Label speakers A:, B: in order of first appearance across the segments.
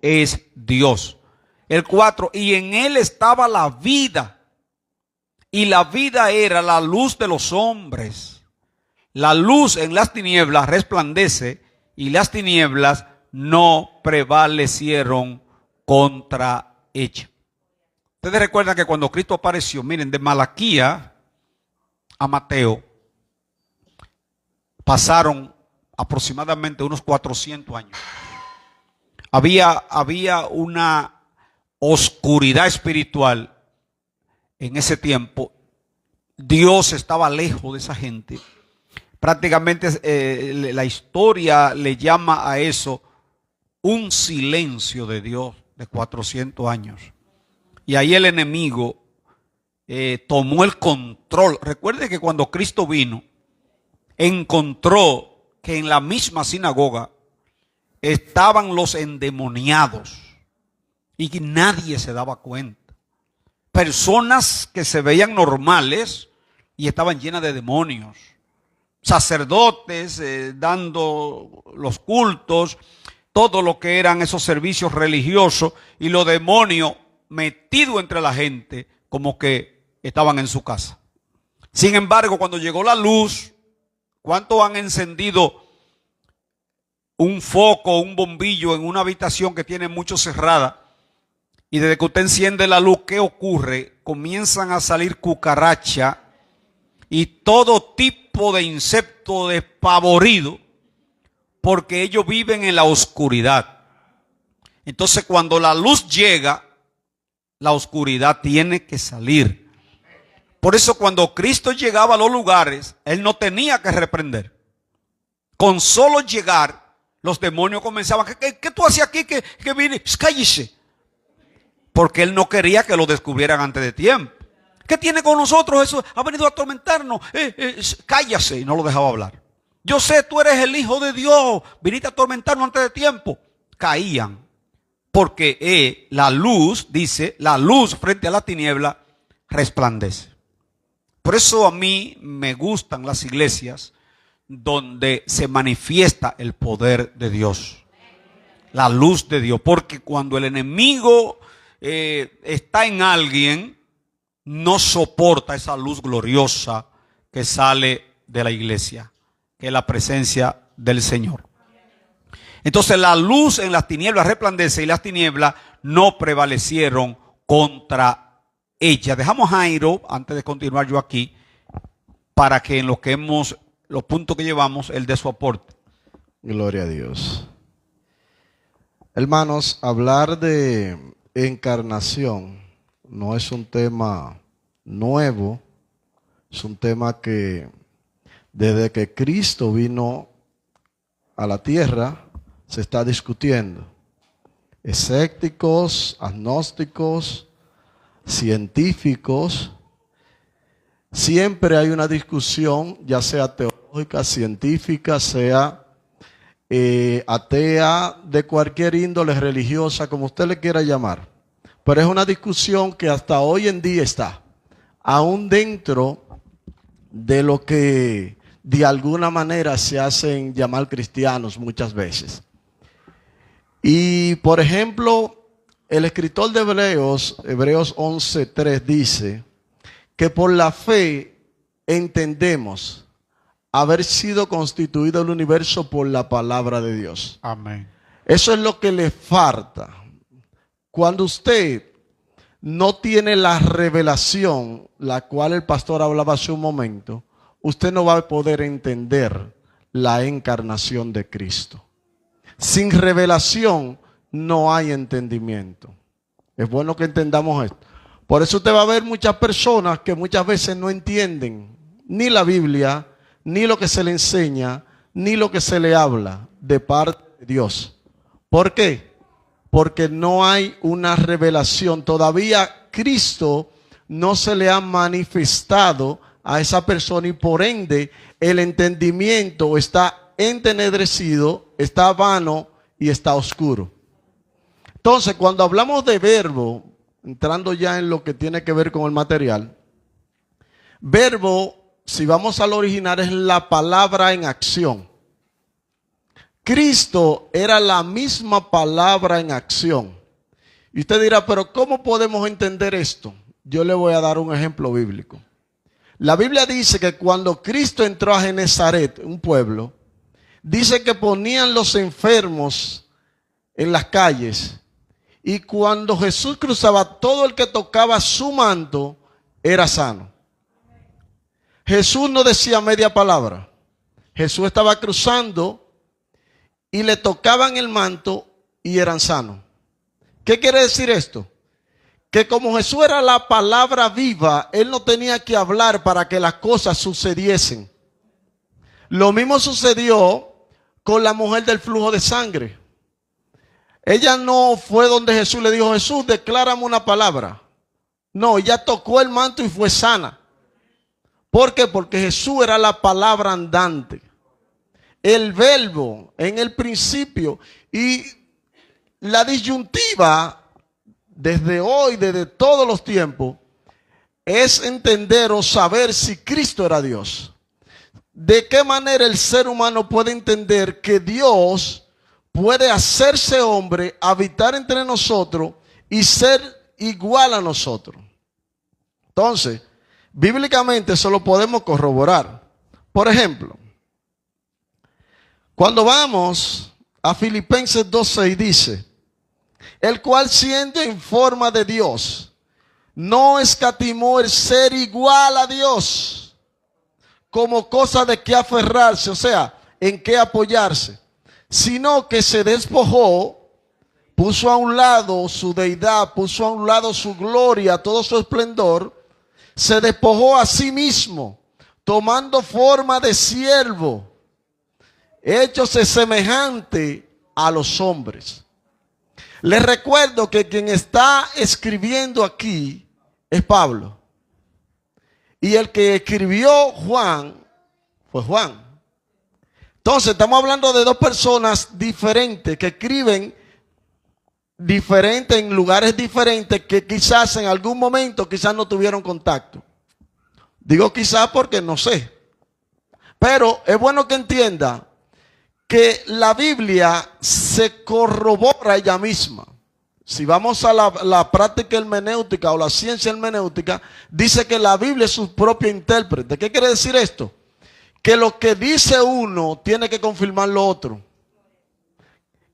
A: es Dios. El 4, y en él estaba la vida, y la vida era la luz de los hombres. La luz en las tinieblas resplandece, y las tinieblas no prevalecieron contra ella. Ustedes recuerdan que cuando Cristo apareció, miren, de Malaquía a Mateo, pasaron aproximadamente unos 400 años. Había una oscuridad espiritual en ese tiempo. Dios estaba lejos de esa gente. Prácticamente la historia le llama a eso un silencio de Dios de 400 años. Y ahí el enemigo tomó el control. Recuerde que cuando Cristo vino, encontró que en la misma sinagoga estaban los endemoniados y que nadie se daba cuenta. Personas que se veían normales y estaban llenas de demonios. Sacerdotes dando los cultos, todo lo que eran esos servicios religiosos, y los demonios metidos entre la gente como que estaban en su casa. Sin embargo, cuando llegó la luz, ¿cuántos han encendido un foco, un bombillo en una habitación que tiene mucho cerrada? Y desde que usted enciende la luz, ¿qué ocurre? Comienzan a salir cucarachas y todo tipo de insectos despavoridos, porque ellos viven en la oscuridad. Entonces, cuando la luz llega, la oscuridad tiene que salir. Por eso cuando Cristo llegaba a los lugares, Él no tenía que reprender. Con solo llegar, los demonios comenzaban: ¿Qué tú hacías aquí? ¿Qué vine? Cállese. Porque Él no quería que lo descubrieran antes de tiempo. ¿Qué tiene con nosotros? Eso ha venido a atormentarnos. Cállase. Y no lo dejaba hablar. Yo sé, tú eres el Hijo de Dios. Viniste a atormentarnos antes de tiempo. Caían. Porque la luz, dice, la luz frente a la tiniebla resplandece. Por eso a mí me gustan las iglesias donde se manifiesta el poder de Dios. La luz de Dios. Porque cuando el enemigo está en alguien, no soporta esa luz gloriosa que sale de la iglesia, que es la presencia del Señor. Entonces la luz en las tinieblas resplandece, y las tinieblas no prevalecieron contra ella. Dejamos a Jairo, antes de continuar yo aquí, para que en los puntos que llevamos, él dé su aporte.
B: Gloria a Dios. Hermanos, hablar de encarnación no es un tema nuevo, es un tema que desde que Cristo vino a la tierra se está discutiendo. Escépticos, agnósticos, científicos, siempre hay una discusión, ya sea teológica, científica, sea atea, de cualquier índole religiosa, como usted le quiera llamar. Pero es una discusión que hasta hoy en día está, aún dentro de lo que de alguna manera se hacen llamar cristianos muchas veces. Y por ejemplo, el escritor de Hebreos 11:3 dice que por la fe entendemos haber sido constituido el universo por la palabra de Dios.
A: Amén.
B: Eso es lo que le falta. Cuando usted no tiene la revelación, la cual el pastor hablaba hace un momento, usted no va a poder entender la encarnación de Cristo. Sin revelación no hay entendimiento. Es bueno que entendamos esto. Por eso usted va a ver muchas personas que muchas veces no entienden ni la Biblia, ni lo que se le enseña, ni lo que se le habla de parte de Dios. ¿Por qué? Porque no hay una revelación. Todavía Cristo no se le ha manifestado a esa persona, y por ende el entendimiento está entenebrecido, está vano y está oscuro. Entonces, cuando hablamos de verbo, entrando ya en lo que tiene que ver con el material, verbo, si vamos al original, es la palabra en acción. Cristo era la misma palabra en acción. Y usted dirá, pero ¿cómo podemos entender esto? Yo le voy a dar un ejemplo bíblico. La Biblia dice que cuando Cristo entró a Genezaret, un pueblo, dice que ponían los enfermos en las calles. Y cuando Jesús cruzaba, todo el que tocaba su manto era sano. Jesús no decía media palabra. Jesús estaba cruzando y le tocaban el manto y eran sanos. ¿Qué quiere decir esto? Que como Jesús era la palabra viva, Él no tenía que hablar para que las cosas sucediesen. Lo mismo sucedió con la mujer del flujo de sangre. Ella no fue donde Jesús le dijo, Jesús, declárame una palabra. No, ella tocó el manto y fue sana. ¿Por qué? Porque Jesús era la palabra andante. El verbo en el principio. Y la disyuntiva desde hoy, desde todos los tiempos, es entender o saber si Cristo era Dios. ¿De qué manera el ser humano puede entender que Dios puede hacerse hombre, habitar entre nosotros y ser igual a nosotros? Entonces, bíblicamente eso lo podemos corroborar. Por ejemplo, cuando vamos a Filipenses 2:6 dice, el cual siendo en forma de Dios, no escatimó el ser igual a Dios como cosa de que aferrarse, o sea, en qué apoyarse, sino que se despojó, puso a un lado su deidad, puso a un lado su gloria, todo su esplendor, se despojó a sí mismo, tomando forma de siervo, héchose semejante a los hombres. Les recuerdo que quien está escribiendo aquí es Pablo. Y el que escribió Juan fue Juan. Entonces estamos hablando de dos personas diferentes que escriben diferentes en lugares diferentes que quizás en algún momento quizás no tuvieron contacto. Digo quizás porque no sé. Pero es bueno que entienda que la Biblia se corrobora ella misma. Si vamos a la práctica hermenéutica o la ciencia hermenéutica, dice que la Biblia es su propio intérprete. ¿Qué quiere decir esto? Que lo que dice uno tiene que confirmar lo otro.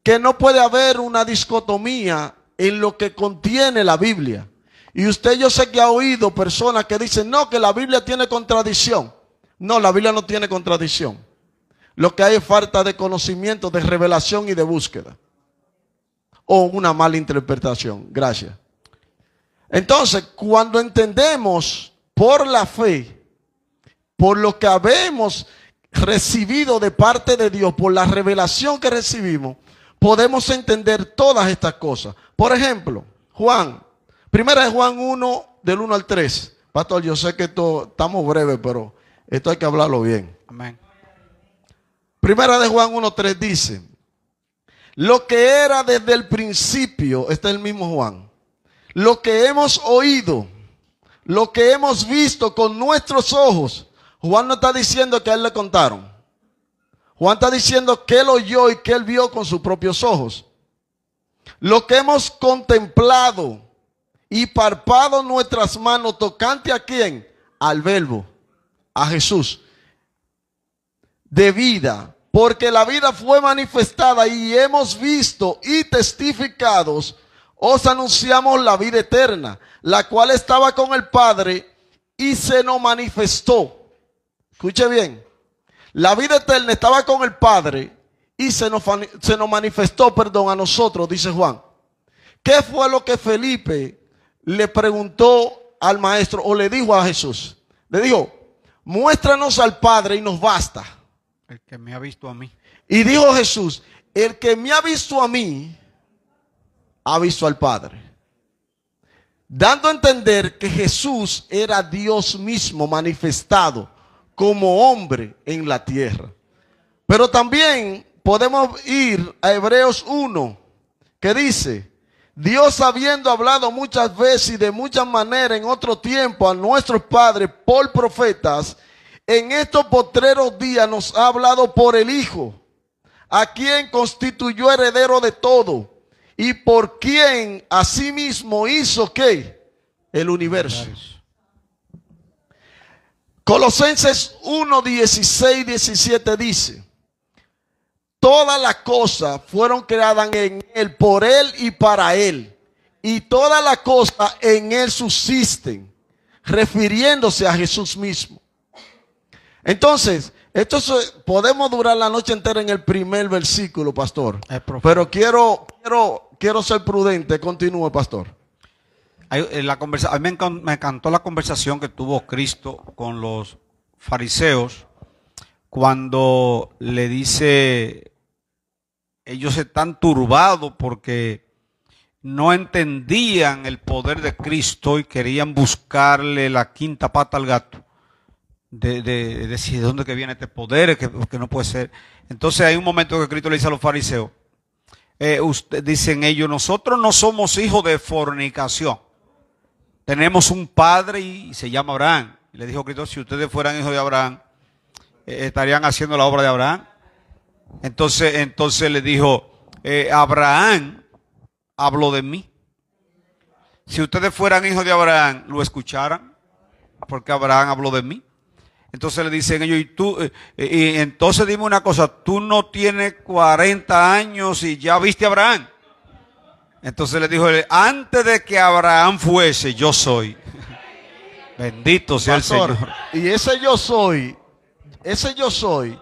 B: Que no puede haber una dicotomía en lo que contiene la Biblia. Y usted, yo sé que ha oído personas que dicen, no, que la Biblia tiene contradicción. No, la Biblia no tiene contradicción. Lo que hay es falta de conocimiento, de revelación y de búsqueda. O una mala interpretación. Gracias. Entonces, cuando entendemos por la fe, por lo que habemos recibido de parte de Dios, por la revelación que recibimos, podemos entender todas estas cosas. Por ejemplo, Juan, primera de Juan 1, del 1 al 3. Pastor, yo sé que estamos breves, pero esto hay que hablarlo bien.
A: Amén.
B: Primera de Juan 1:3 dice, lo que era desde el principio, este es el mismo Juan, lo que hemos oído, lo que hemos visto con nuestros ojos. Juan no está diciendo que a él le contaron. Juan está diciendo que él oyó y que él vio con sus propios ojos. Lo que hemos contemplado y palpado nuestras manos tocante a quién, al Verbo, a Jesús. De vida, porque la vida fue manifestada y hemos visto y testificados, os anunciamos la vida eterna, la cual estaba con el Padre y se nos manifestó. Escuche bien, la vida eterna estaba con el Padre y se nos manifestó, a nosotros, dice Juan. ¿Qué fue lo que Felipe le preguntó al maestro o le dijo a Jesús? Le dijo, muéstranos al Padre y nos basta.
A: El que me ha visto a mí.
B: Y dijo Jesús, el que me ha visto a mí, ha visto al Padre. Dando a entender que Jesús era Dios mismo manifestado como hombre en la tierra. Pero también podemos ir a Hebreos 1, que dice, Dios habiendo hablado muchas veces y de muchas maneras en otro tiempo a nuestros padres por profetas, en estos postreros días nos ha hablado por el Hijo, a quien constituyó heredero de todo y por quien asimismo hizo ¿qué? El universo. Colosenses 1, 16, 17 dice: todas las cosas fueron creadas en Él, por Él y para Él. Y todas las cosas en Él subsisten, refiriéndose a Jesús mismo. Entonces, podemos durar la noche entera en el primer versículo, pastor. Pero quiero ser prudente. Continúe, pastor.
A: A mí me encantó la conversación que tuvo Cristo con los fariseos cuando le dice, ellos están turbados porque no entendían el poder de Cristo y querían buscarle la quinta pata al gato. De decir, ¿de dónde que viene este poder? Que no puede ser. Entonces hay un momento que Cristo le dice a los fariseos, dicen ellos, nosotros no somos hijos de fornicación. Tenemos un padre y se llama Abraham. Y le dijo Cristo, si ustedes fueran hijos de Abraham, estarían haciendo la obra de Abraham. Entonces le dijo, Abraham habló de mí. Si ustedes fueran hijos de Abraham, lo escucharan, porque Abraham habló de mí. Entonces le dicen ellos, y entonces dime una cosa, tú no tienes 40 años y ya viste a Abraham. Entonces le dijo, antes de que Abraham fuese, yo soy. Bendito sea pastor, el Señor.
B: Y ese yo soy,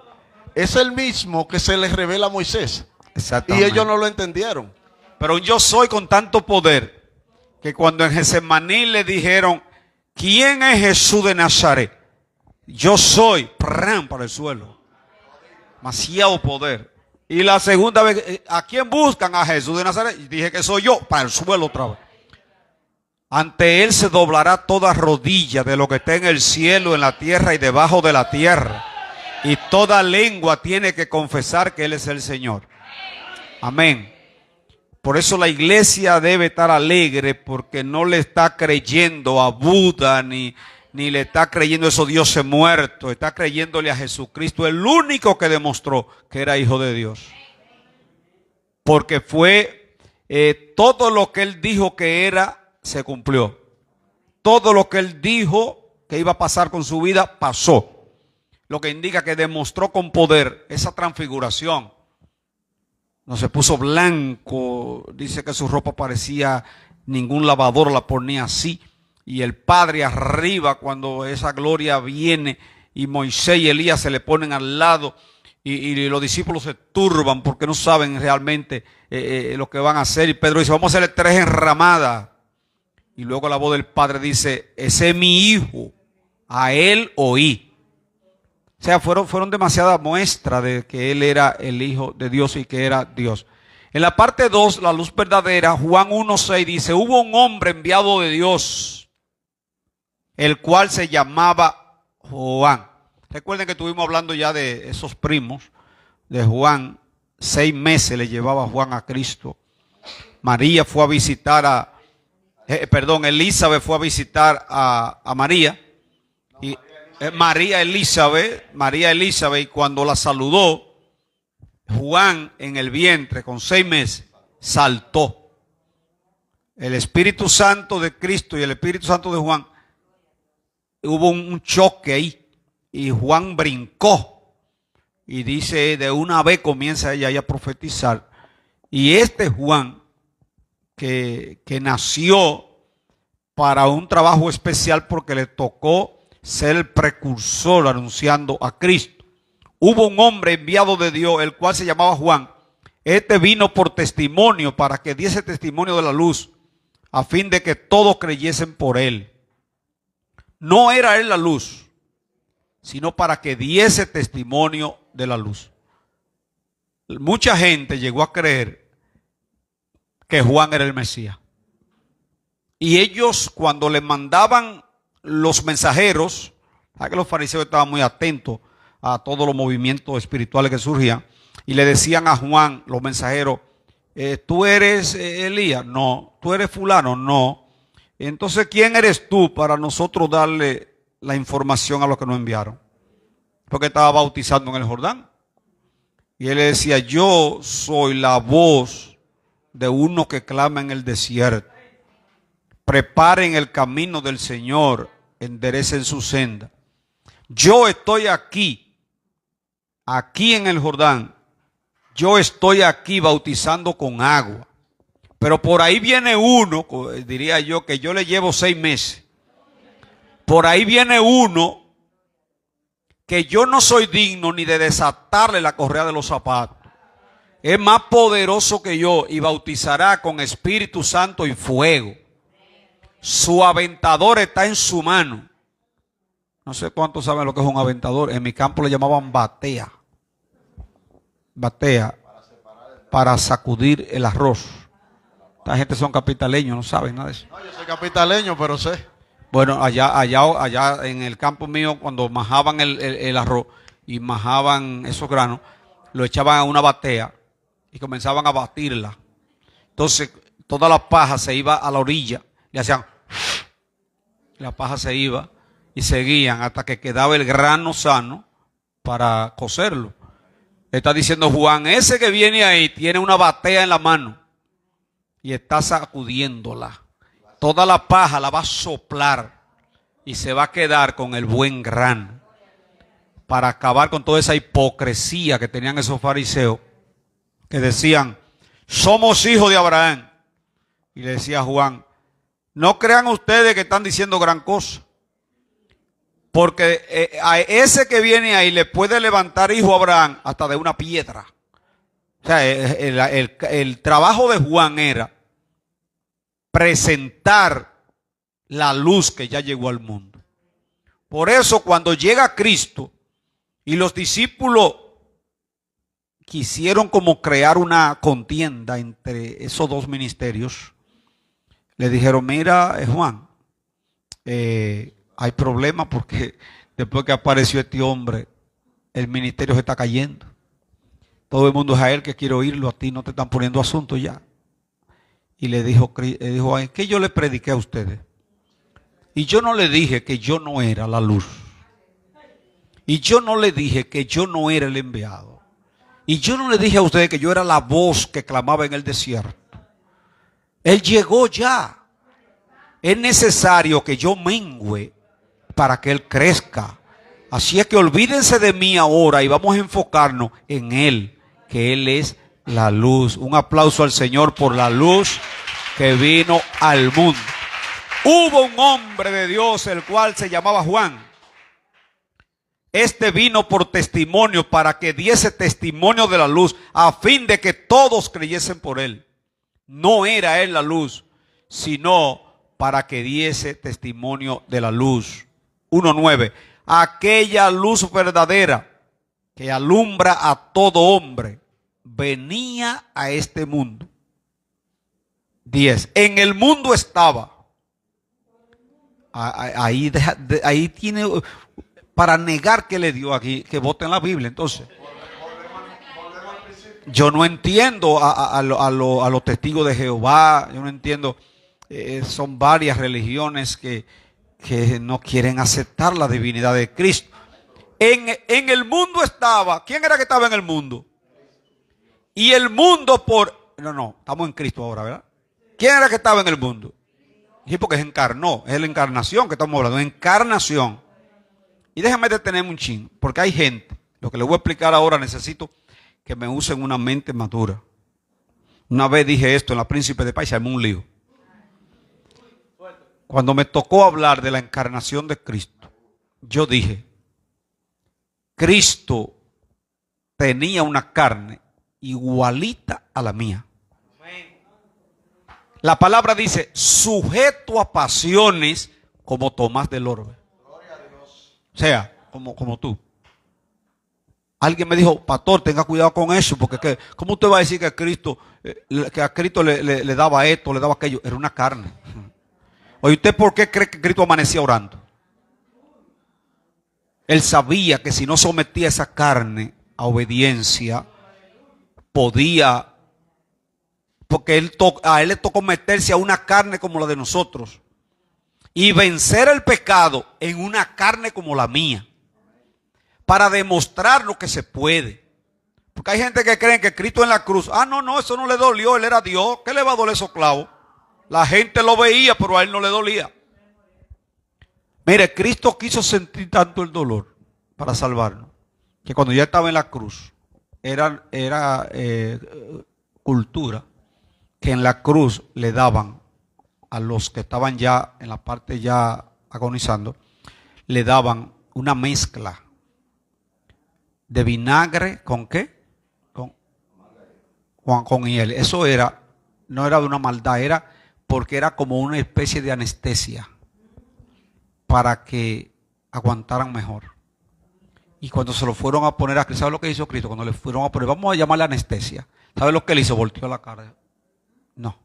B: es el mismo que se les revela a Moisés.
A: Exactamente.
B: Y ellos no lo entendieron.
A: Pero yo soy con tanto poder que cuando en Getsemaní le dijeron, ¿quién es Jesús de Nazaret? Yo soy, ¡pram!, para el suelo. Demasiado poder. Y la segunda vez, ¿a quién buscan? A Jesús de Nazaret. Y dije que soy yo, para el suelo otra vez. Ante Él se doblará toda rodilla de lo que está en el cielo, en la tierra y debajo de la tierra. Y toda lengua tiene que confesar que Él es el Señor. Amén. Por eso la iglesia debe estar alegre, porque no le está creyendo a Buda ni le está creyendo a esos dioses muertos. Está creyéndole a Jesucristo, el único que demostró que era hijo de Dios. Porque fue todo lo que Él dijo que era, se cumplió. Todo lo que Él dijo que iba a pasar con su vida, pasó. Lo que indica que demostró con poder esa transfiguración. No se puso blanco, dice que su ropa parecía, ningún lavador la ponía así. Y el Padre arriba, cuando esa gloria viene y Moisés y Elías se le ponen al lado y los discípulos se turban porque no saben realmente lo que van a hacer. Y Pedro dice, vamos a hacerle 3 enramadas. Y luego la voz del Padre dice, ese es mi hijo, a él oí. O sea, fueron demasiadas muestras de que Él era el Hijo de Dios y que era Dios. En la parte 2, la luz verdadera, Juan 1:6 dice, hubo un hombre enviado de Dios, el cual se llamaba Juan. Recuerden que estuvimos hablando ya de esos primos de Juan. 6 meses le llevaba Juan a Cristo. María fue a visitar Elizabeth fue a visitar a María. Y María Elizabeth, y cuando la saludó, Juan en el vientre con 6 meses saltó. El Espíritu Santo de Cristo y el Espíritu Santo de Juan, hubo un choque ahí y Juan brincó y dice, de una vez comienza ella a profetizar. Y este Juan que nació para un trabajo especial porque le tocó ser el precursor anunciando a Cristo. Hubo un hombre enviado de Dios, el cual se llamaba Juan. Este vino por testimonio, para que diese testimonio de la luz, a fin de que todos creyesen por él. No era él la luz, sino para que diese testimonio de la luz. Mucha gente llegó a creer que Juan era el Mesías. Y ellos, cuando le mandaban los mensajeros, a que los fariseos estaban muy atentos a todos los movimientos espirituales que surgían, y le decían a Juan, los mensajeros, ¿tú eres Elías? No. ¿Tú eres fulano? No. Entonces, ¿quién eres tú para nosotros darle la información a los que nos enviaron? Porque estaba bautizando en el Jordán. Y él le decía, yo soy la voz de uno que clama en el desierto. Preparen el camino del Señor, enderecen su senda. Yo estoy aquí en el Jordán. Yo estoy aquí bautizando con agua. Pero por ahí viene uno, diría yo, que yo le llevo 6 meses. Por ahí viene uno que yo no soy digno ni de desatarle la correa de los zapatos. Es más poderoso que yo y bautizará con Espíritu Santo y fuego. Su aventador está en su mano. No sé cuántos saben lo que es un aventador. En mi campo le llamaban batea. Batea para sacudir el arroz. Esta gente son capitaleños, no saben nada de eso.
B: No, yo soy capitaleño, pero sé.
A: Bueno, allá en el campo mío, cuando majaban el arroz y majaban esos granos, lo echaban a una batea y comenzaban a batirla. Entonces, toda la paja se iba a la orilla, le hacían, la paja se iba y seguían hasta que quedaba el grano sano para cocerlo. Está diciendo Juan, ese que viene ahí tiene una batea en la mano y está sacudiéndola. Toda la paja la va a soplar y se va a quedar con el buen grano para acabar con toda esa hipocresía que tenían esos fariseos que decían, somos hijos de Abraham. Y le decía a Juan, no crean ustedes que están diciendo gran cosa, porque a ese que viene ahí le puede levantar hijo a Abraham hasta de una piedra. O sea, el trabajo de Juan era presentar la luz que ya llegó al mundo. Por eso cuando llega Cristo y los discípulos quisieron como crear una contienda entre esos dos ministerios, le dijeron, mira Juan, hay problema porque después que apareció este hombre, el ministerio se está cayendo. Todo el mundo es a él que quiere oírlo, a ti no te están poniendo asunto ya. Y le dijo, ¿qué yo le prediqué a ustedes? Y yo no le dije que yo no era la luz. Y yo no le dije que yo no era el enviado. Y yo no le dije a ustedes que yo era la voz que clamaba en el desierto. Él llegó ya. Es necesario que yo mengüe para que Él crezca. Así es que olvídense de mí ahora y vamos a enfocarnos en Él, que Él es la luz. Un aplauso al Señor por la luz que vino al mundo. Hubo un hombre de Dios el cual se llamaba Juan. Este vino por testimonio para que diese testimonio de la luz a fin de que todos creyesen por él. No era él la luz, sino para que diese testimonio de la luz. 1:9. Aquella luz verdadera que alumbra a todo hombre venía a este mundo. 10. En el mundo estaba. Ahí tiene para negar que le dio aquí, que voten la Biblia. Entonces, yo no entiendo a los testigos de Jehová. Yo no entiendo. Son varias religiones que no quieren aceptar la divinidad de Cristo. En el mundo estaba. ¿Quién era que estaba en el mundo? Y el mundo No, estamos en Cristo ahora, ¿verdad? ¿Quién era que estaba en el mundo? Sí, porque se encarnó. Es la encarnación que estamos hablando. Encarnación. Y déjame detenerme un chin. Porque hay gente. Lo que les voy a explicar ahora necesito que me usen una mente madura. Una vez dije esto en la Príncipe de Paz, se armó un lío. Cuando me tocó hablar de la encarnación de Cristo, yo dije, Cristo tenía una carne igualita a la mía. La palabra dice, sujeto a pasiones como Tomás del Orbe. O sea, como tú. Alguien me dijo, pastor, tenga cuidado con eso, porque ¿cómo usted va a decir que a Cristo le daba esto, le daba aquello? Era una carne. Oye, ¿usted por qué cree que Cristo amanecía orando? Él sabía que si no sometía esa carne a obediencia, podía, porque a él le tocó meterse a una carne como la de nosotros y vencer el pecado en una carne como la mía, para demostrar lo que se puede, Porque hay gente que cree que Cristo en la cruz, no, eso no le dolió, él era Dios, ¿qué le va a doler esos clavos? La gente lo veía, pero a él no le dolía. Mire, Cristo quiso sentir tanto el dolor para salvarnos, que cuando ya estaba en la cruz, era cultura, que en la cruz le daban a los que estaban ya en la parte ya agonizando, le daban una mezcla de vinagre con ¿qué? Con hiel. Eso no era de una maldad, era porque era como una especie de anestesia para que aguantaran mejor. Y cuando se lo fueron a poner a Cristo, ¿sabe lo que hizo Cristo? Cuando le fueron a poner, vamos a llamarle anestesia, ¿sabe lo que él hizo? Volteó la cara. No,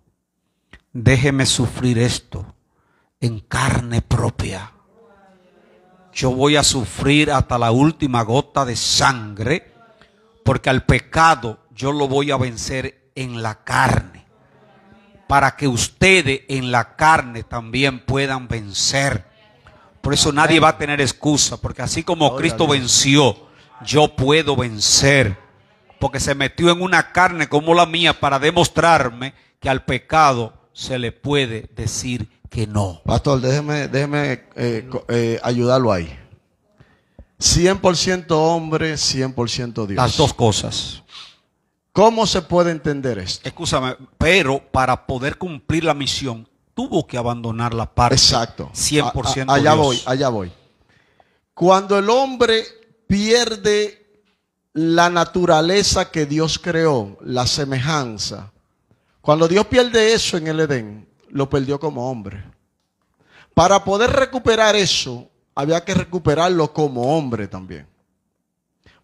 A: déjeme sufrir esto en carne propia. Yo voy a sufrir hasta la última gota de sangre, porque al pecado yo lo voy a vencer en la carne, para que ustedes en la carne también puedan vencer. Por eso nadie va a tener excusa, porque así como Cristo venció, yo puedo vencer, porque se metió en una carne como la mía para demostrarme que al pecado se le puede decir que no.
B: Pastor, déjeme ayudarlo ahí. 100% hombre, 100% Dios.
A: Las dos cosas.
B: ¿Cómo se puede entender esto?
A: Escúchame, pero para poder cumplir la misión, tuvo que abandonar la parte.
B: Exacto.
A: 100%
B: allá voy. Cuando el hombre pierde la naturaleza que Dios creó, la semejanza, cuando Dios pierde eso en el Edén, lo perdió como hombre. Para poder recuperar eso, había que recuperarlo como hombre también.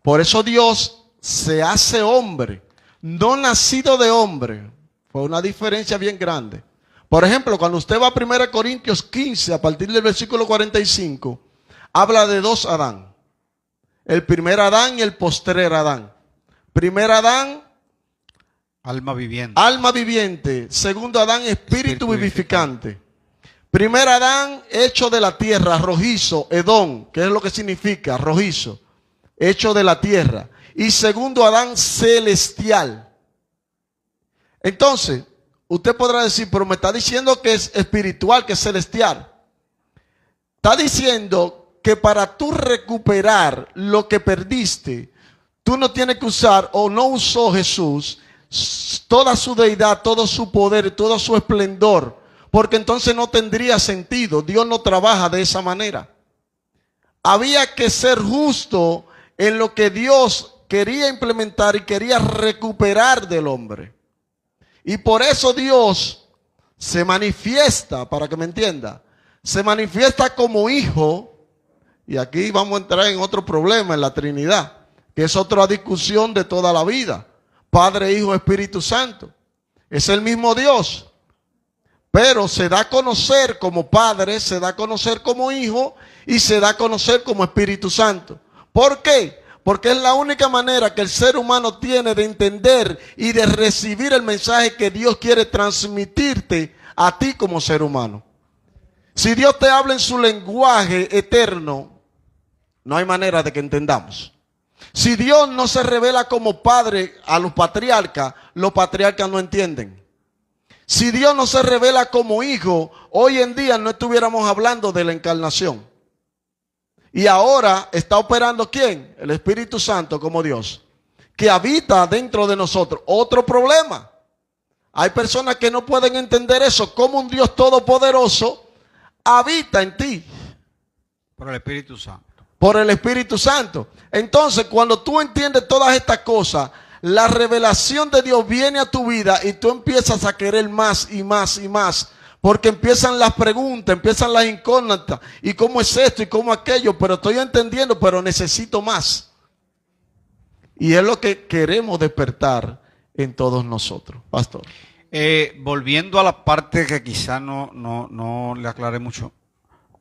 B: Por eso Dios se hace hombre, no nacido de hombre. Fue una diferencia bien grande. Por ejemplo, cuando usted va a 1 Corintios 15, a partir del versículo 45, habla de dos Adán. El primer Adán y el postrer Adán. Primer Adán,
A: alma viviente.
B: Alma viviente. Segundo Adán, espíritu vivificante. Primer Adán, hecho de la tierra, rojizo, Edom, que es lo que significa rojizo, hecho de la tierra. Y segundo Adán, celestial. Entonces, usted podrá decir, pero me está diciendo que es espiritual, que es celestial. Está diciendo que para tú recuperar lo que perdiste, tú no tienes que usar, o no usó Jesús, toda su deidad, todo su poder, todo su esplendor, porque entonces no tendría sentido. Dios no trabaja de esa manera. Había que ser justo en lo que Dios quería implementar y quería recuperar del hombre. Y por eso Dios se manifiesta, para que me entienda, se manifiesta como hijo. Y aquí vamos a entrar en otro problema en la Trinidad, que es otra discusión de toda la vida. Padre, Hijo, Espíritu Santo. Es el mismo Dios. Pero se da a conocer como Padre, se da a conocer como Hijo y se da a conocer como Espíritu Santo. ¿Por qué? Porque es la única manera que el ser humano tiene de entender y de recibir el mensaje que Dios quiere transmitirte a ti como ser humano. Si Dios te habla en su lenguaje eterno, no hay manera de que entendamos. Si Dios no se revela como Padre a los patriarcas no entienden. Si Dios no se revela como Hijo, hoy en día no estuviéramos hablando de la encarnación. Y ahora está operando ¿quién? El Espíritu Santo como Dios, que habita dentro de nosotros. Otro problema. Hay personas que no pueden entender eso, como un Dios todopoderoso habita en ti.
A: Por el Espíritu Santo.
B: Por el Espíritu Santo. Entonces, cuando tú entiendes todas estas cosas, la revelación de Dios viene a tu vida y tú empiezas a querer más y más y más. Porque empiezan las preguntas, empiezan las incógnitas. ¿Y cómo es esto y cómo aquello? Pero estoy entendiendo, pero necesito más. Y es lo que queremos despertar en todos nosotros, pastor.
A: Volviendo a la parte que quizá no le aclaré mucho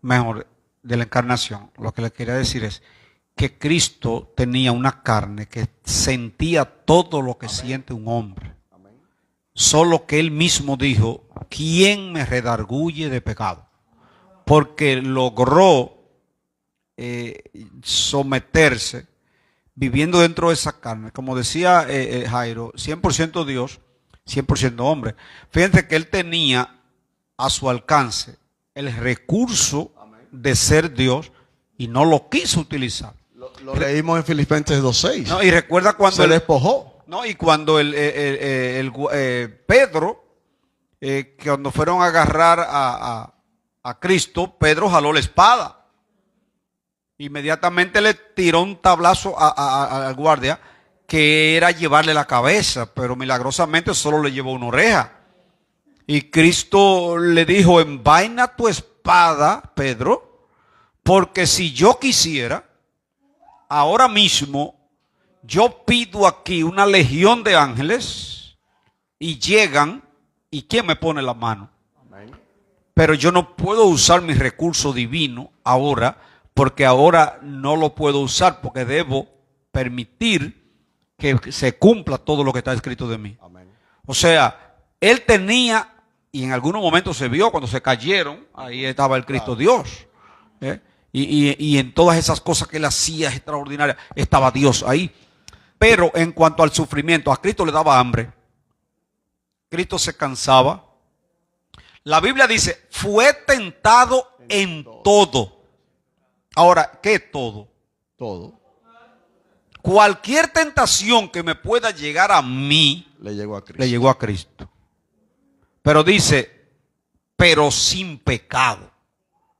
A: mejor de la encarnación, lo que le quería decir es que Cristo tenía una carne que sentía todo lo que siente un hombre. Solo que él mismo dijo, ¿quién me redarguye de pecado? Porque logró someterse viviendo dentro de esa carne. Como decía Jairo, 100% Dios, 100% hombre. Fíjense que él tenía a su alcance el recurso de ser Dios y no lo quiso utilizar.
B: Lo leímos en Filipenses 2:6.
A: No, y recuerda cuando
B: se despojó.
A: No, y cuando Pedro, cuando fueron a agarrar a Cristo, Pedro jaló la espada. Inmediatamente le tiró un tablazo al guardia que era llevarle la cabeza, pero milagrosamente solo le llevó una oreja. Y Cristo le dijo: envaina tu espada, Pedro, porque si yo quisiera, ahora mismo yo pido aquí una legión de ángeles y llegan, ¿y quién me pone la mano? Amén. Pero yo no puedo usar mi recurso divino ahora, porque ahora no lo puedo usar, porque debo permitir que se cumpla todo lo que está escrito de mí. Amén. O sea, él tenía, y en algunos momentos se vio cuando se cayeron, ahí estaba el Cristo Dios. Y en todas esas cosas que él hacía extraordinarias, estaba Dios ahí. Pero en cuanto al sufrimiento, a Cristo le daba hambre. Cristo se cansaba. La Biblia dice, fue tentado en todo. Ahora, ¿qué todo?
B: Todo.
A: Cualquier tentación que me pueda llegar a mí,
B: le llegó a Cristo.
A: Le llegó a Cristo. Pero dice, pero sin pecado.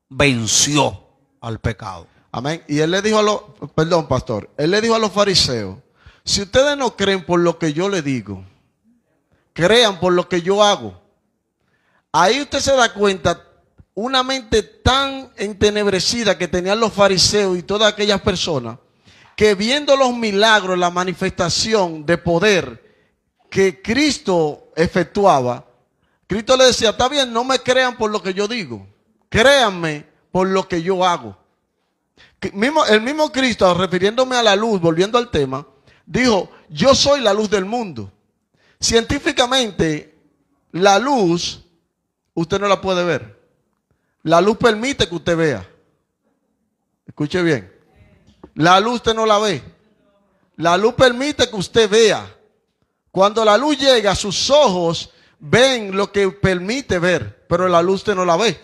A: Venció al pecado.
B: Amén. Y él le dijo a los, perdón, pastor, él le dijo a los fariseos: si ustedes no creen por lo que yo le digo, crean por lo que yo hago. Ahí usted se da cuenta, una mente tan entenebrecida que tenían los fariseos y todas aquellas personas, que viendo los milagros, la manifestación de poder que Cristo efectuaba, Cristo le decía: está bien, no me crean por lo que yo digo, créanme por lo que yo hago. El mismo Cristo, refiriéndome a la luz, volviendo al tema, dijo: yo soy la luz del mundo. Científicamente, la luz, usted no la puede ver. La luz permite que usted vea. Escuche bien. La luz usted no la ve. La luz permite que usted vea. Cuando la luz llega, sus ojos ven lo que permite ver, pero la luz usted no la ve.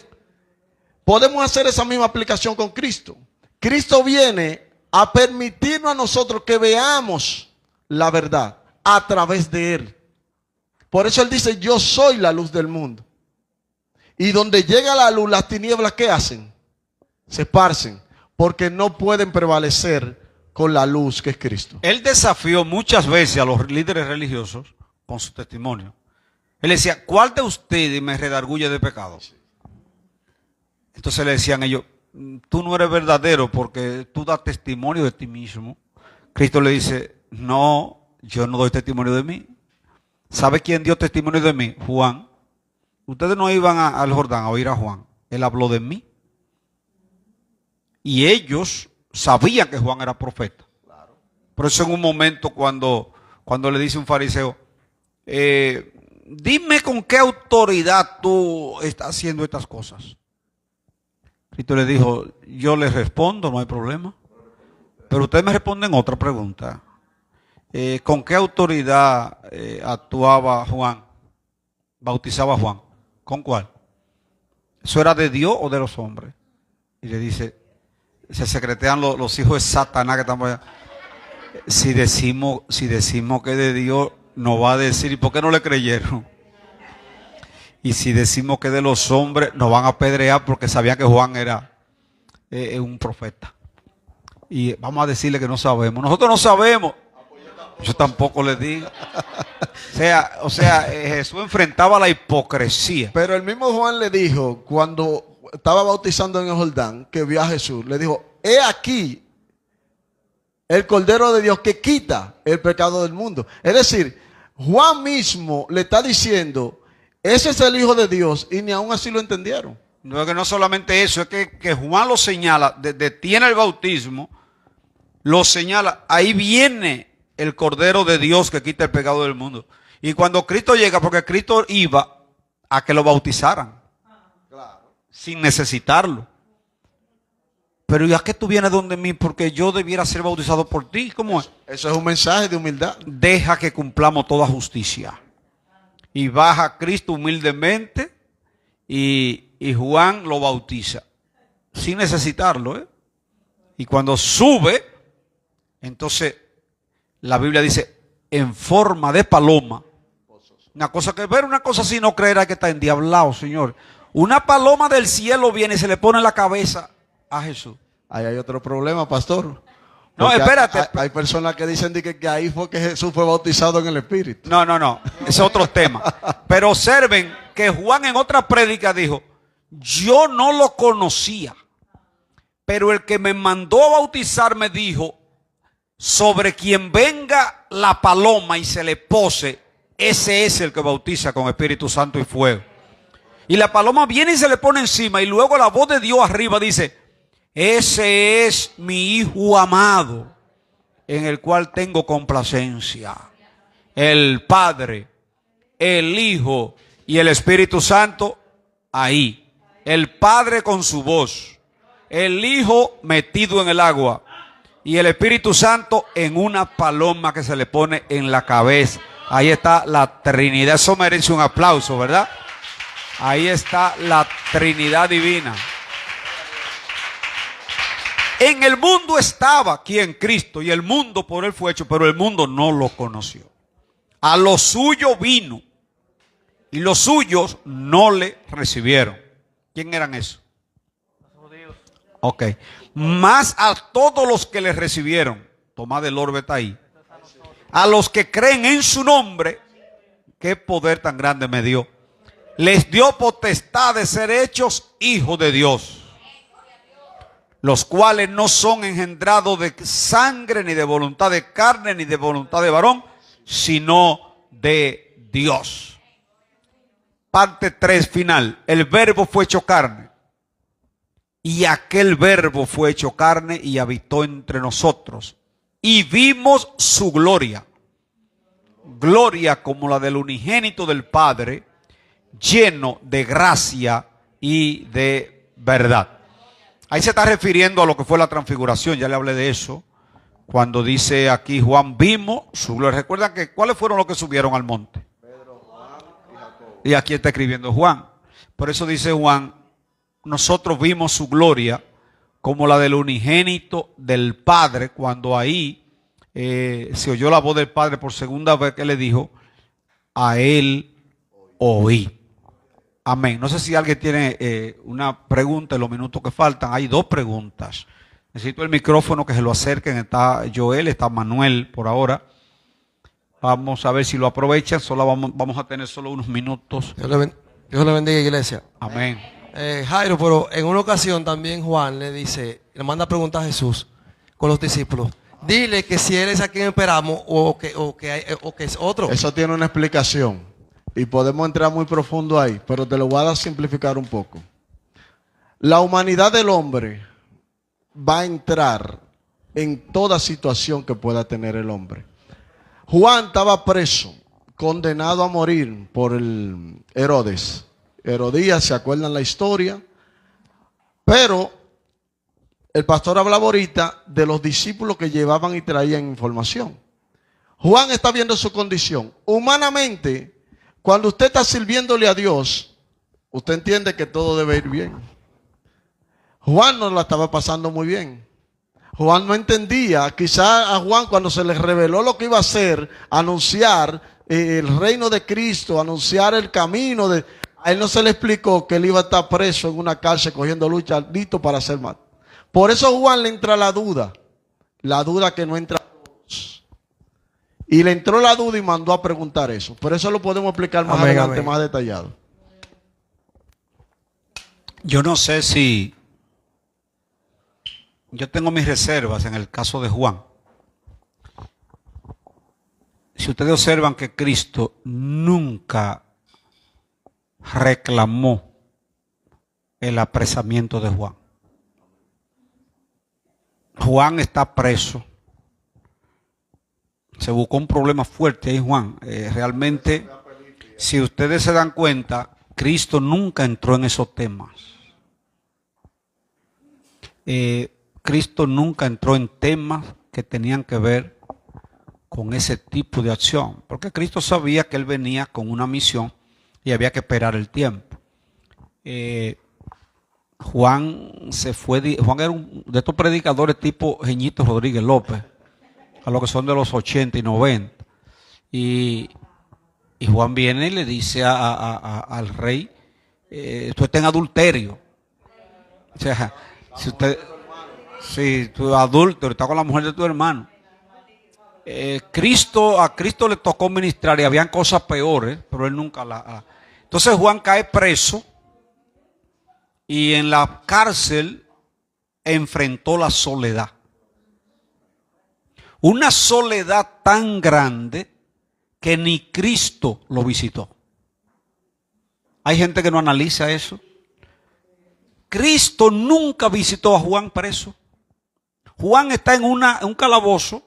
B: Podemos hacer esa misma aplicación con Cristo. Cristo viene a permitirnos a nosotros que veamos la verdad a través de Él. Por eso Él dice: yo soy la luz del mundo. Y donde llega la luz, las tinieblas, ¿qué hacen? Se esparcen, porque no pueden prevalecer con la luz que es Cristo.
A: Él desafió muchas veces a los líderes religiosos con su testimonio. Él decía: ¿cuál de ustedes me redarguye de pecado? Entonces le decían ellos: tú no eres verdadero porque tú das testimonio de ti mismo. Cristo le dice: no, yo no doy testimonio de mí. ¿Sabe quién dio testimonio de mí? Juan. Ustedes no iban al Jordán a oír a Juan. Él habló de mí. Y ellos sabían que Juan era profeta. Por eso en un momento cuando le dice un fariseo: dime con qué autoridad tú estás haciendo estas cosas. Cristo le dijo: yo les respondo, no hay problema. Pero ustedes me responden otra pregunta. ¿Con qué autoridad actuaba Juan? Bautizaba Juan. ¿Con cuál? ¿Eso era de Dios o de los hombres? Y le dice, se secretean los hijos de Satanás que están por allá. Si decimos que es de Dios, nos va a decir: ¿y por qué no le creyeron? Y si decimos que es de los hombres, nos van a apedrear porque sabían que Juan era un profeta. Y vamos a decirle que no sabemos. Nosotros no sabemos. Yo tampoco le digo. O sea, Jesús enfrentaba la hipocresía.
B: Pero el mismo Juan le dijo, cuando estaba bautizando en el Jordán, que vio a Jesús, le dijo: he aquí el Cordero de Dios que quita el pecado del mundo. Es decir, Juan mismo le está diciendo: ese es el Hijo de Dios, y ni aún así lo entendieron.
A: No es que no solamente eso, es que Juan lo señala, detiene el bautismo, lo señala, ahí viene el Cordero de Dios que quita el pecado del mundo. Y cuando Cristo llega, porque Cristo iba a que lo bautizaran, sin necesitarlo. pero ¿y a qué tú vienes donde mí? Porque yo debiera ser bautizado por ti. ¿Cómo es?
B: Eso es un mensaje de humildad.
A: Deja que cumplamos toda justicia. Y baja Cristo humildemente y Juan lo bautiza. Sin necesitarlo, ¿eh? Y cuando sube, entonces la Biblia dice, en forma de paloma. Una cosa que ver, una cosa así no creerá que está endiablado, Señor. Una paloma del cielo viene y se le pone en la cabeza a Jesús.
B: Ahí hay otro problema, pastor.
A: No,
B: Porque
A: espérate.
B: Hay personas que dicen que ahí fue que Jesús fue bautizado en el Espíritu.
A: No. Ese es otro tema. Pero observen que Juan en otra prédica dijo, yo no lo conocía, pero el que me mandó a bautizar me dijo, sobre quien venga la paloma y se le pose, ese es el que bautiza con Espíritu Santo y fuego. Y la paloma viene y se le pone encima y luego la voz de Dios arriba dice, ese es mi Hijo amado, en el cual tengo complacencia. El Padre, el Hijo y el Espíritu Santo ahí. El Padre con su voz, el Hijo metido en el agua y el Espíritu Santo en una paloma que se le pone en la cabeza. Ahí está la Trinidad. Eso merece un aplauso, ¿verdad? Ahí está la Trinidad divina. En el mundo estaba quien Cristo y el mundo por él fue hecho, pero el mundo no lo conoció. A lo suyo vino y los suyos no le recibieron. ¿Quién eran esos? Ok. Más a todos los que le recibieron, Tomás del Orbe está ahí, a los que creen en su nombre, qué poder tan grande me dio. Les dio potestad de ser hechos hijos de Dios, los cuales no son engendrados de sangre, ni de voluntad de carne, ni de voluntad de varón, sino de Dios. Parte 3 final. El verbo fue hecho carne. Y aquel verbo fue hecho carne y habitó entre nosotros. Y vimos su gloria. Gloria como la del unigénito del Padre, lleno de gracia y de verdad. Ahí se está refiriendo a lo que fue la transfiguración, ya le hablé de eso. Cuando dice aquí Juan, vimos su gloria. Recuerdan que ¿cuáles fueron los que subieron al monte? Pedro, Juan y Jacobo. Y aquí está escribiendo Juan. Por eso dice Juan, nosotros vimos su gloria como la del unigénito del Padre. Cuando ahí se oyó la voz del Padre por segunda vez que le dijo, a él oí. Amén. No sé si alguien tiene una pregunta en los minutos que faltan. Hay 2 preguntas. Necesito el micrófono que se lo acerquen. Está Joel, está Manuel por ahora. Vamos a ver si lo aprovechan. Solo vamos a tener solo unos minutos.
C: Dios le bendiga, iglesia.
A: Amén.
C: Jairo, pero en una ocasión también Juan le manda a preguntar a Jesús con los discípulos. Dile que si él es a quien esperamos o que es otro.
B: Eso tiene una explicación. Y podemos entrar muy profundo ahí, pero te lo voy a simplificar un poco. La humanidad del hombre va a entrar en toda situación que pueda tener el hombre. Juan estaba preso, condenado a morir por el Herodes. Herodías, ¿se acuerdan la historia? Pero el pastor hablaba ahorita de los discípulos que llevaban y traían información. Juan está viendo su condición. Humanamente, cuando usted está sirviéndole a Dios, usted entiende que todo debe ir bien. Juan no la estaba pasando muy bien. Juan no entendía. Quizás a Juan, cuando se le reveló lo que iba a hacer, anunciar el reino de Cristo, anunciar el camino, a él no se le explicó que él iba a estar preso en una cárcel cogiendo lucha, listo para hacer mal. Por eso a Juan le entra la duda que no entra a todos. Y le entró la duda y mandó a preguntar eso. Por eso lo podemos explicar más adelante, más detallado.
A: Yo no sé si... Yo tengo mis reservas en el caso de Juan. Si ustedes observan que Cristo nunca reclamó el apresamiento de Juan. Juan está preso. Se buscó un problema fuerte ahí, Juan. Realmente, si ustedes se dan cuenta, Cristo nunca entró en esos temas. Cristo nunca entró en temas que tenían que ver con ese tipo de acción, porque Cristo sabía que Él venía con una misión y había que esperar el tiempo. Juan era de estos predicadores tipo Jeñito Rodríguez López, a los que son de los 80 y 90. Y Juan viene y le dice al rey, tú estás en adulterio. O sea, si tú adúltero, estás con la mujer de tu hermano. A Cristo le tocó ministrar y habían cosas peores, pero él nunca Entonces Juan cae preso y en la cárcel enfrentó la soledad. Una soledad tan grande que ni Cristo lo visitó. Hay gente que no analiza eso. Cristo nunca visitó a Juan preso. Juan está en un calabozo.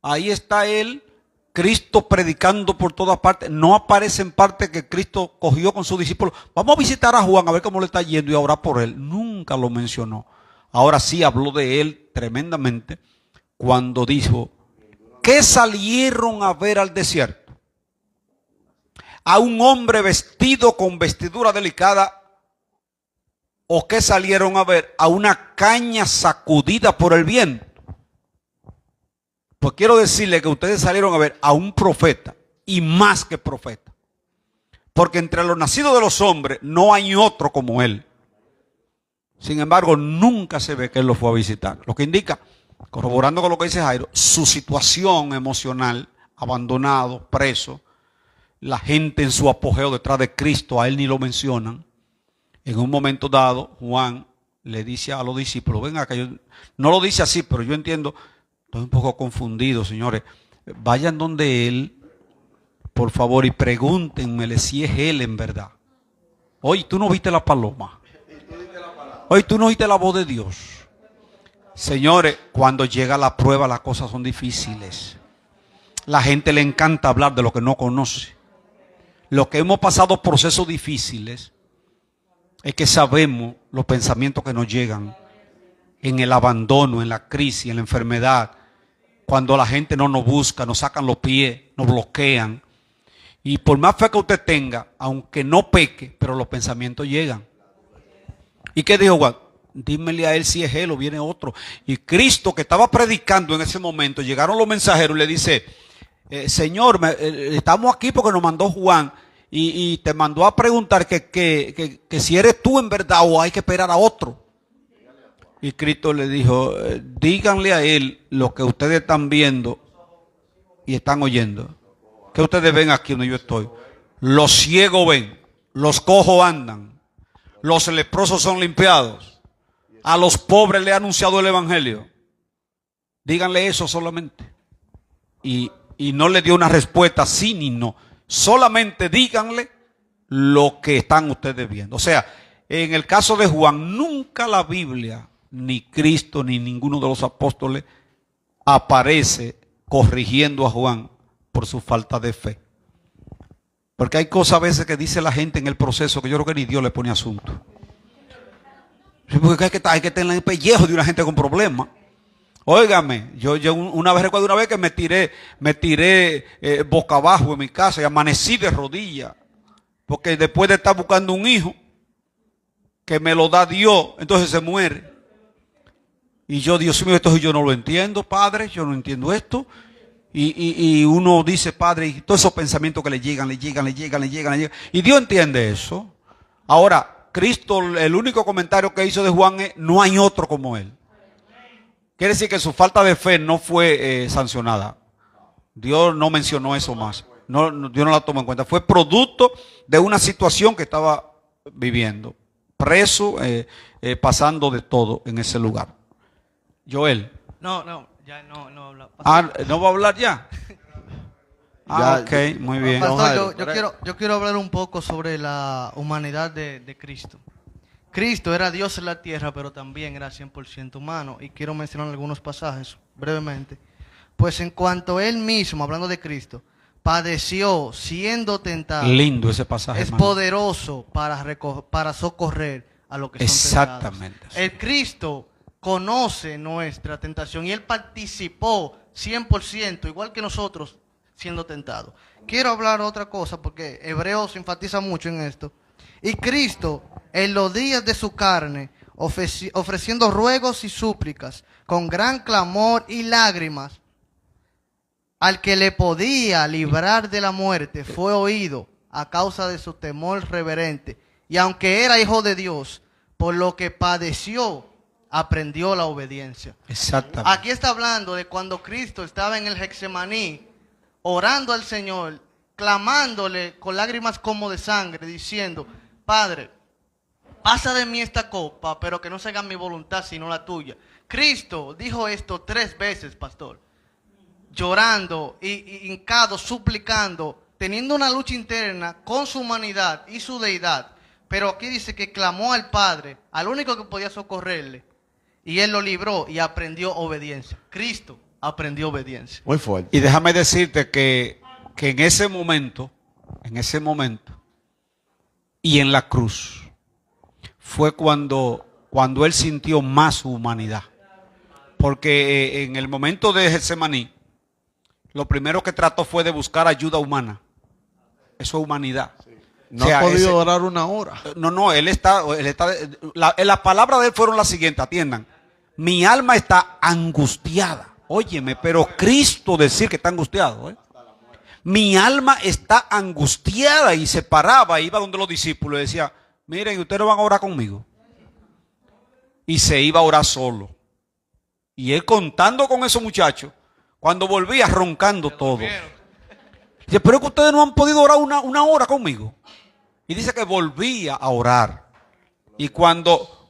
A: Ahí está él, Cristo predicando por todas partes. No aparece en parte que Cristo cogió con sus discípulos. Vamos a visitar a Juan a ver cómo le está yendo y a orar por él. Nunca lo mencionó. Ahora sí habló de él tremendamente cuando dijo, ¿qué salieron a ver al desierto? ¿A un hombre vestido con vestidura delicada? ¿O qué salieron a ver? ¿A una caña sacudida por el viento? Pues quiero decirle que ustedes salieron a ver a un profeta y más que profeta. Porque entre los nacidos de los hombres no hay otro como él. Sin embargo, nunca se ve que él lo fue a visitar. Lo que indica, corroborando con lo que dice Jairo, su situación emocional, abandonado, preso, la gente en su apogeo detrás de Cristo, a él ni lo mencionan. En un momento dado, Juan le dice a los discípulos, venga acá, no lo dice así, pero yo entiendo. Estoy un poco confundido, señores. Vayan donde él, por favor, y pregúntenmele si es él en verdad. Hoy tú no viste la paloma. Hoy tú no oíste la voz de Dios. Señores, cuando llega la prueba, las cosas son difíciles. La gente le encanta hablar de lo que no conoce. Los que hemos pasado procesos difíciles es que sabemos los pensamientos que nos llegan en el abandono, en la crisis, en la enfermedad. Cuando la gente no nos busca, nos sacan los pies, nos bloquean. Y por más fe que usted tenga, aunque no peque, pero los pensamientos llegan. ¿Y qué dijo Juan? Dímele a él si es él o viene otro. Y Cristo, que estaba predicando en ese momento, llegaron los mensajeros y le dice, Señor, estamos aquí porque nos mandó Juan y te mandó a preguntar que si eres tú en verdad o hay que esperar a otro. Y Cristo le dijo, díganle a él lo que ustedes están viendo y están oyendo. ¿Qué ustedes ven aquí donde yo estoy? Los ciegos ven, los cojos andan, los leprosos son limpiados, a los pobres le ha anunciado el evangelio. Díganle eso solamente. Y no le dio una respuesta sí ni no. Solamente díganle lo que están ustedes viendo. O sea, en el caso de Juan, nunca la Biblia, ni Cristo, ni ninguno de los apóstoles aparece corrigiendo a Juan por su falta de fe. Porque hay cosas a veces que dice la gente en el proceso que yo creo que ni Dios le pone asunto. Porque hay que tener el pellejo de una gente con problemas. Óigame, yo una vez recuerdo que me tiré boca abajo en mi casa y amanecí de rodillas. Porque después de estar buscando un hijo que me lo da Dios, entonces se muere. Y yo, Dios mío, esto yo no lo entiendo, Padre, yo no entiendo esto. Y uno dice, Padre, y todos esos pensamientos que le llegan. Y Dios entiende eso. Ahora, Cristo, el único comentario que hizo de Juan es, no hay otro como él. Quiere decir que su falta de fe no fue sancionada. Dios no mencionó eso más. Dios no la tomó en cuenta. Fue producto de una situación que estaba viviendo. Preso, pasando de todo en ese lugar. Joel.
D: Ya no habla.
A: ¿No va a hablar ya? Ok, muy bien.
D: Pastor, yo quiero hablar un poco sobre la humanidad de Cristo. Cristo era Dios en la tierra, pero también era 100% humano. Y quiero mencionar algunos pasajes brevemente. Pues en cuanto él mismo, hablando de Cristo, padeció siendo tentado.
A: Lindo ese pasaje.
D: Es
A: hermano.
D: poderoso para socorrer a los que son tentados.
A: Exactamente.
D: El Cristo conoce nuestra tentación y Él participó 100%, igual que nosotros, siendo tentados. Quiero hablar otra cosa porque Hebreos enfatiza mucho en esto. Y Cristo, en los días de su carne, ofreciendo ruegos y súplicas, con gran clamor y lágrimas, al que le podía librar de la muerte, fue oído a causa de su temor reverente. Y aunque era hijo de Dios, por lo que padeció, aprendió la obediencia.
A: Exactamente.
D: Aquí está hablando de cuando Cristo estaba en el Getsemaní, orando al Señor, clamándole con lágrimas como de sangre, diciendo: Padre, pasa de mí esta copa, pero que no se haga mi voluntad sino la tuya. Cristo dijo esto 3 veces, pastor, llorando y hincado, suplicando, teniendo una lucha interna con su humanidad y su deidad. Pero aquí dice que clamó al Padre, al único que podía socorrerle, y Él lo libró y aprendió obediencia. Cristo aprendió obediencia.
B: Muy fuerte.
A: Y déjame decirte que en ese momento, y en la cruz, fue cuando Él sintió más su humanidad. Porque en el momento de Getsemaní, lo primero que trató fue de buscar ayuda humana. Eso es humanidad.
B: No ha podido orar una hora.
A: No, las palabras de él fueron las siguientes, atiendan. Mi alma está angustiada. Óyeme, pero Cristo decir que está angustiado. Mi alma está angustiada, y se paraba, iba donde los discípulos y decía: miren, ustedes no van a orar conmigo. Y se iba a orar solo. Y él contando con esos muchachos, cuando volvía roncando todo. Dice: pero es que ustedes no han podido orar una hora conmigo. Y dice que volvía a orar. Y cuando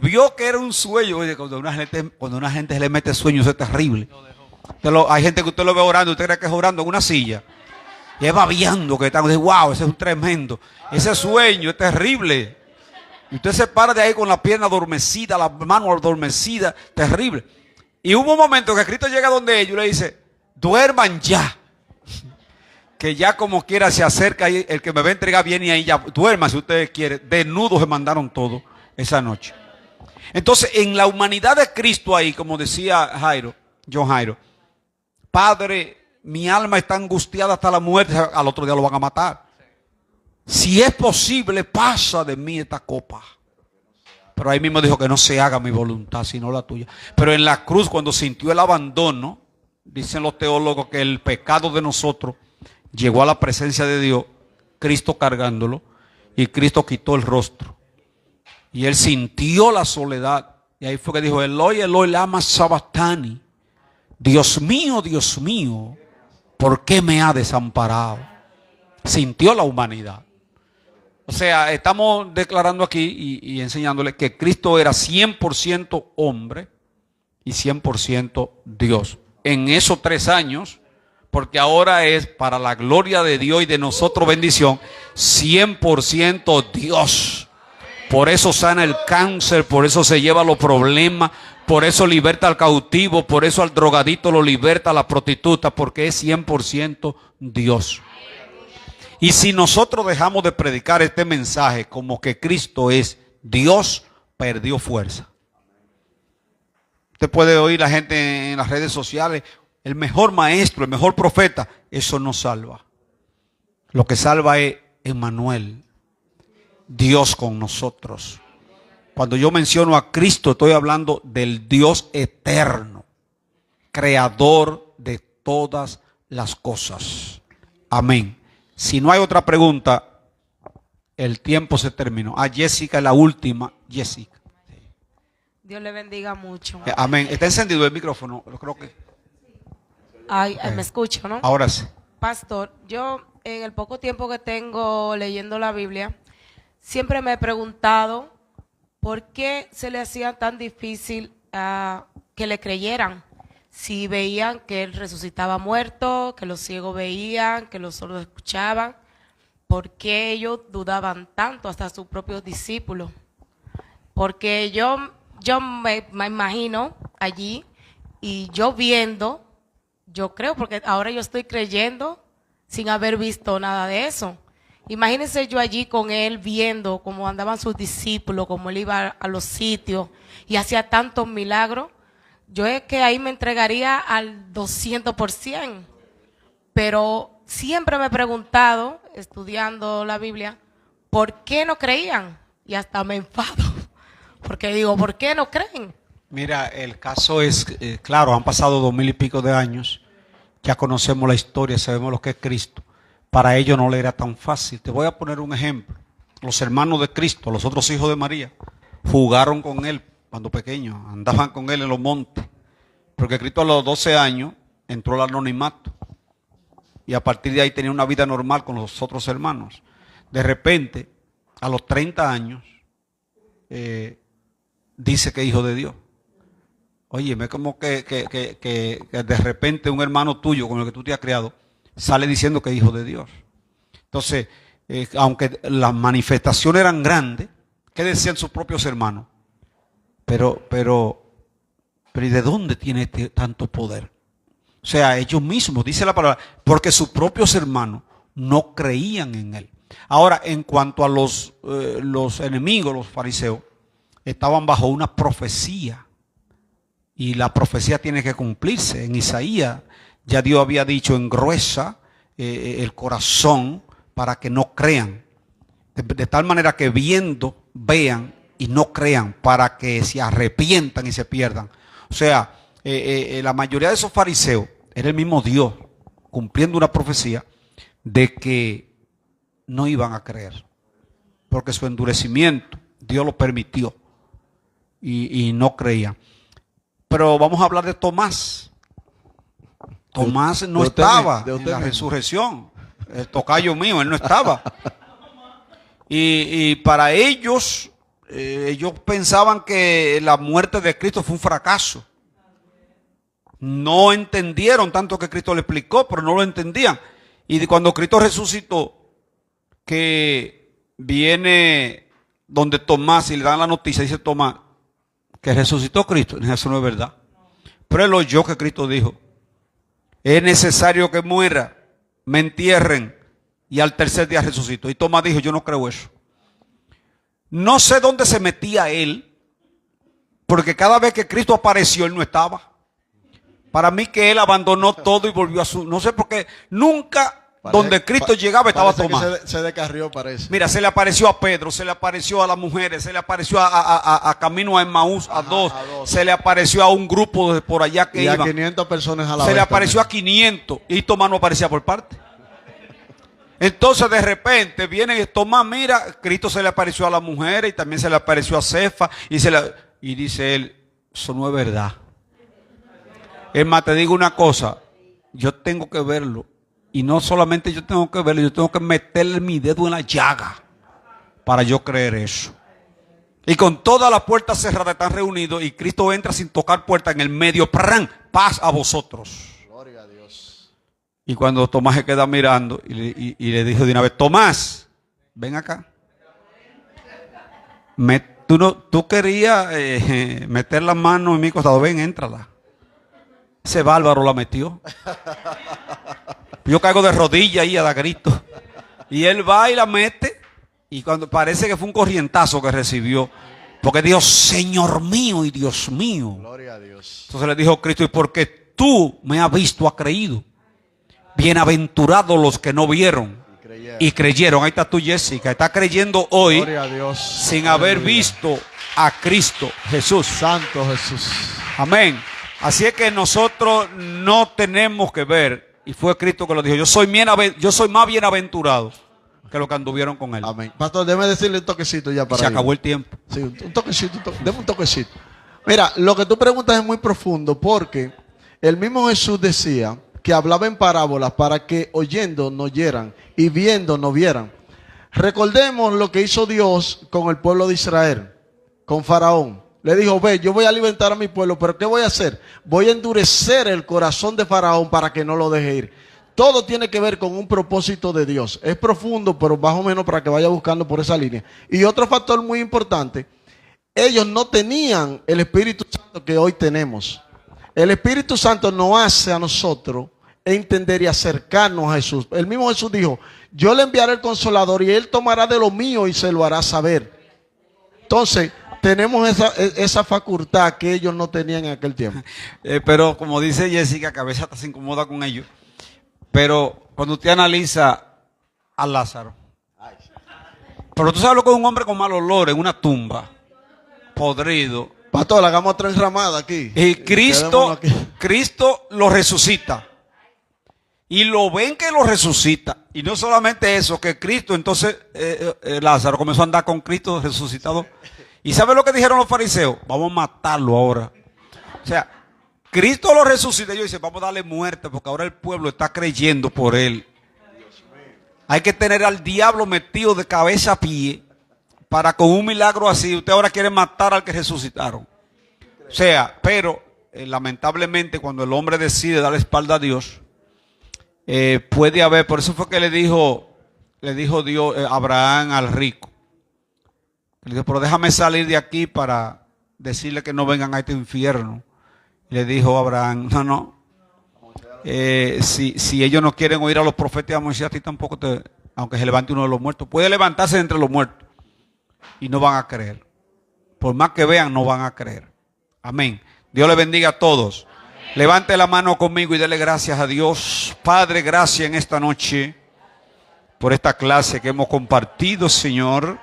A: vio que era un sueño, oye, cuando una gente se le mete sueño, eso es terrible. Hay gente que usted lo ve orando, usted cree que es orando en una silla. Y es babeando que están. Dice: wow, ese es un tremendo. Ese sueño es terrible. Y usted se para de ahí con la pierna adormecida, la mano adormecida, terrible. Y hubo un momento que Cristo llega donde ellos y le dice: duerman ya. Que ya como quiera se acerca, el que me va a entregar viene ahí, ya duerma si ustedes quieren. Desnudos se mandaron todo esa noche. Entonces, en la humanidad de Cristo ahí, como decía John Jairo, Padre, mi alma está angustiada hasta la muerte, al otro día lo van a matar. Si es posible, pasa de mí esta copa. Pero ahí mismo dijo que no se haga mi voluntad, sino la tuya. Pero en la cruz, cuando sintió el abandono, dicen los teólogos que el pecado de nosotros llegó a la presencia de Dios, Cristo cargándolo, y Cristo quitó el rostro. Y él sintió la soledad. Y ahí fue que dijo: Eloi, Eloi, lama sabachthani. Dios mío, ¿por qué me ha desamparado? Sintió la humanidad. O sea, estamos declarando aquí y enseñándole que Cristo era 100% hombre y 100% Dios. En esos 3 años, porque ahora es para la gloria de Dios y de nosotros bendición, 100% Dios. Por eso sana el cáncer, por eso se lleva los problemas, por eso liberta al cautivo, por eso al drogadito lo liberta a la prostituta, porque es 100% Dios. Y si nosotros dejamos de predicar este mensaje como que Cristo es Dios, perdió fuerza. Usted puede oír la gente en las redes sociales: el mejor maestro, el mejor profeta. Eso no salva. Lo que salva es Emmanuel, Dios con nosotros. Cuando yo menciono a Cristo, estoy hablando del Dios eterno, creador de todas las cosas. Amén. Si no hay otra pregunta, el tiempo se terminó. Jessica, la última. Jessica.
E: Dios le bendiga mucho.
A: Amén. Está encendido el micrófono. Creo que.
E: Ay, me escucho, ¿no?
A: Ahora sí.
E: Pastor, yo en el poco tiempo que tengo leyendo la Biblia, siempre me he preguntado por qué se le hacía tan difícil que le creyeran. Si veían que él resucitaba muerto, que los ciegos veían, que los sordos escuchaban, ¿por qué ellos dudaban tanto, hasta sus propios discípulos? Porque yo me imagino allí, y yo viendo, yo creo, porque ahora yo estoy creyendo sin haber visto nada de eso. Imagínense yo allí con él viendo cómo andaban sus discípulos, cómo él iba a los sitios y hacía tantos milagros. Yo es que ahí me entregaría al 200%. Pero siempre me he preguntado, estudiando la Biblia, ¿por qué no creían? Y hasta me enfado, porque digo, ¿por qué no creen?
A: Mira, el caso es, claro, han pasado 2000 y pico de años, ya conocemos la historia, sabemos lo que es Cristo. Para ellos no le era tan fácil. Te voy a poner un ejemplo. Los hermanos de Cristo, los otros hijos de María, jugaron con él cuando pequeños, andaban con él en los montes. Porque Cristo a los 12 años entró al anonimato. Y a partir de ahí tenía una vida normal con los otros hermanos. De repente, a los 30 años, dice que es hijo de Dios. Oye, es como que de repente un hermano tuyo con el que tú te has criado sale diciendo que es hijo de Dios. Entonces, aunque las manifestaciones eran grandes, ¿qué decían sus propios hermanos? Pero ¿y de dónde tiene tanto poder? O sea, ellos mismos, dice la palabra, porque sus propios hermanos no creían en él. Ahora, en cuanto a los enemigos, los fariseos, estaban bajo una profecía. Y la profecía tiene que cumplirse. En Isaías ya Dios había dicho, engruesa el corazón para que no crean. De tal manera que viendo, vean y no crean, para que se arrepientan y se pierdan. O sea, la mayoría de esos fariseos era el mismo Dios cumpliendo una profecía de que no iban a creer. Porque su endurecimiento Dios lo permitió y no creían. Pero vamos a hablar de Tomás. Tomás no estaba en la resurrección. El tocayo mío, él no estaba. Y para ellos, ellos pensaban que la muerte de Cristo fue un fracaso. No entendieron tanto que Cristo le explicó, pero no lo entendían. Y cuando Cristo resucitó, que viene donde Tomás y le dan la noticia, dice Tomás, que resucitó Cristo. Eso no es verdad. Pero él oyó que Cristo dijo, es necesario que muera, me entierren y al tercer día resucitó. Y Tomás dijo, yo no creo eso. No sé dónde se metía él, porque cada vez que Cristo apareció, él no estaba. Para mí que él abandonó todo y volvió a su... No sé por qué, nunca donde Cristo llegaba estaba Tomás.
B: Se descarrió, parece.
A: Mira, se le apareció a Pedro, se le apareció a las mujeres, se le apareció a camino a Emmaús, a dos, se le apareció a un grupo de por allá que
B: y
A: iban.
B: a 500 personas a la vez.
A: Se le apareció
B: también.
A: a 500 y Tomás no aparecía por parte. Entonces de repente viene Tomás, mira, Cristo se le apareció a las mujeres y también se le apareció a Cefa y dice él, eso no es verdad. Es más, te digo una cosa, yo tengo que verlo. Y no solamente yo tengo que verlo, yo tengo que meterle mi dedo en la llaga para yo creer eso. Y con todas las puertas cerradas están reunidos y Cristo entra sin tocar puerta en el medio. ¡Pran! Paz a vosotros. Gloria a Dios. Y cuando Tomás se queda mirando y le dijo de una vez, Tomás, ven acá. Tú querías meter la mano en mi costado, ven, éntrala. Ese bárbaro la metió. Yo caigo de rodillas ahí a dar grito. Y él va y la mete. Y cuando parece que fue un corrientazo que recibió. Porque dijo, Señor mío y Dios mío.
B: Gloria a Dios.
A: Entonces le dijo Cristo, y porque tú me has visto, has creído. Bienaventurados los que no vieron y creyeron. Ahí está tú, Jessica. Está creyendo hoy.
B: Gloria a Dios.
A: Sin haber visto a Cristo Jesús.
B: Santo Jesús.
A: Amén. Así es que nosotros no tenemos que ver. Y fue Cristo que lo dijo. Yo soy más bienaventurado que los que anduvieron con él.
B: Amén. Pastor, déjeme decirle un toquecito ya para
A: Se acabó el tiempo.
B: Sí, un toquecito, deme un toquecito. Mira, lo que tú preguntas es muy profundo porque el mismo Jesús decía que hablaba en parábolas para que oyendo no oyeran y viendo no vieran. Recordemos lo que hizo Dios con el pueblo de Israel, con Faraón. Le dijo, ve, yo voy a alimentar a mi pueblo, pero ¿qué voy a hacer? Voy a endurecer el corazón de Faraón para que no lo deje ir. Todo tiene que ver con un propósito de Dios. Es profundo, pero más o menos para que vaya buscando por esa línea. Y otro factor muy importante, ellos no tenían el Espíritu Santo que hoy tenemos. El Espíritu Santo nos hace a nosotros entender y acercarnos a Jesús. El mismo Jesús dijo, yo le enviaré el Consolador y Él tomará de lo mío y se lo hará saber. Entonces, tenemos esa facultad que ellos no tenían en aquel tiempo.
A: Pero como dice Jessica, que a veces hasta se incomoda con ellos. Pero cuando usted analiza a Lázaro, pero tú sabes lo que es un hombre con mal olor en una tumba, podrido.
B: Pastor, hagamos otra enramada aquí.
A: Y
B: Quedémonos aquí.
A: Cristo lo resucita. Y lo ven que lo resucita. Y no solamente eso, que Cristo, entonces Lázaro comenzó a andar con Cristo resucitado. ¿Y sabe lo que dijeron los fariseos? Vamos a matarlo ahora. O sea, Cristo lo resucita. Y ellos dicen, vamos a darle muerte porque ahora el pueblo está creyendo por él. Hay que tener al diablo metido de cabeza a pie para con un milagro así. Usted ahora quiere matar al que resucitaron. O sea, pero lamentablemente cuando el hombre decide dar la espalda a Dios, puede haber, por eso fue que le dijo Dios, Abraham al rico. Le dijo, pero déjame salir de aquí para decirle que no vengan a este infierno. Le dijo Abraham, no. Si ellos no quieren oír a los profetas, a Moisés, a ti tampoco aunque se levante uno de los muertos. Puede levantarse de entre los muertos y no van a creer. Por más que vean, no van a creer. Amén. Dios le bendiga a todos. Levante la mano conmigo y dele gracias a Dios. Padre, gracias en esta noche por esta clase que hemos compartido, Señor.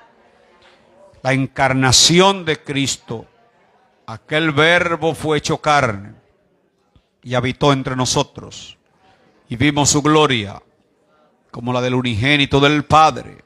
A: La encarnación de Cristo. Aquel verbo fue hecho carne y habitó entre nosotros. Y vimos su gloria como la del unigénito del Padre,